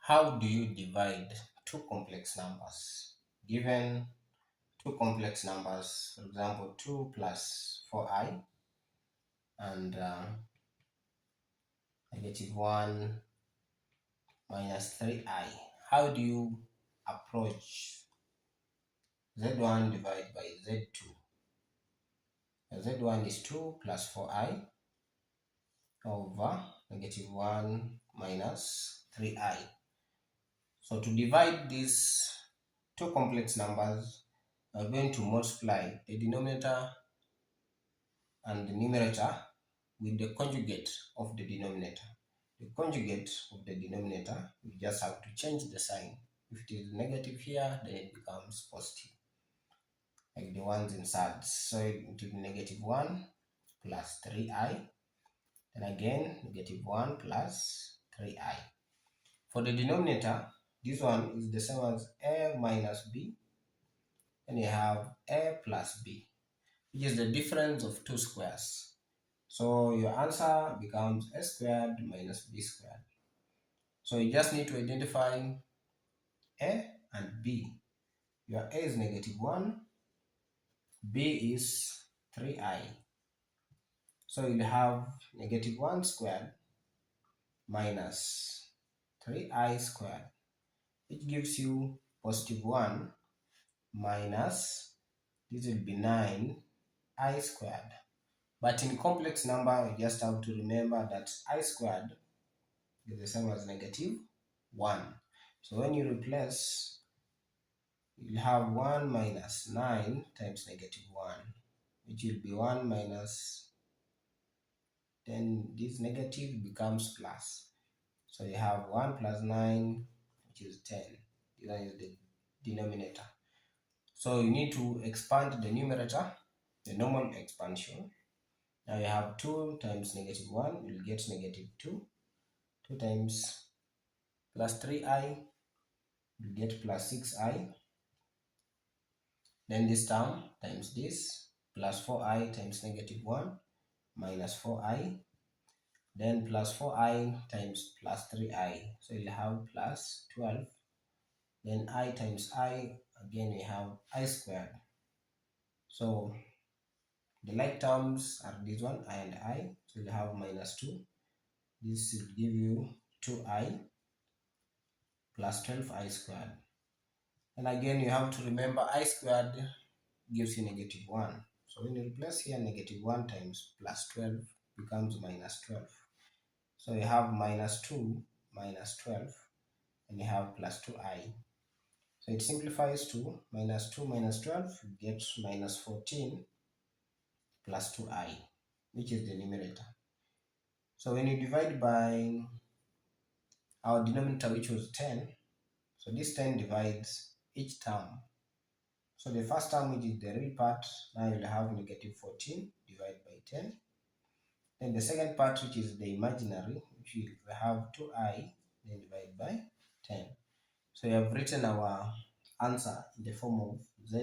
How do you divide two complex numbers? Given two complex numbers, for example, 2 plus 4i and -1 minus 3i. How do you approach z1 divided by z2? Z1 is 2 plus 4i over -1 minus 3i. So to divide these two complex numbers, we're going to multiply the denominator and the numerator with the conjugate of the denominator. The conjugate of the denominator, we just have to change the sign. If it is negative here, then it becomes positive, like the ones in surds. So it will be -1 plus 3i, then again -1 plus 3i. For the denominator, this one is the same as a minus b, and you have a plus b, which is the difference of two squares. So your answer becomes a squared minus b squared. So you just need to identify a and b. Your a is -1, b is 3i. So you'll have -1 squared minus 3i squared, which gives you +1 minus, this will be 9i squared. But in complex number, you just have to remember that I squared is the same as -1. So when you replace, you'll have 1 minus 9 times -1, which will be 1 minus, then this negative becomes plus. So you have 1 plus 9, which is 10. That is the denominator. So you need to expand the numerator, the normal expansion. Now you have 2 times -1, you'll get -2. 2 times plus 3i, you get plus 6i. Then this term times this, plus 4i times -1 minus 4i. Then plus 4i times plus 3i. So you'll have plus 12. Then I times I, again we have I squared. So the like terms are this one, I and I. So you'll have -2. This will give you 2i plus 12i squared. And again, you have to remember I squared gives you -1. So when you replace here, -1 times plus 12 becomes -12. So you have -2 minus 12, and you have plus 2i. So it simplifies to -2 minus 12, you get -14 plus 2i, which is the numerator. So when you divide by our denominator, which was 10, so this 10 divides each term. So the first term, which is the real part, now you'll have -14 divided by 10. Then the second part, which is the imaginary, which will have 2i, then divided by 10. So we have written our answer in the form of z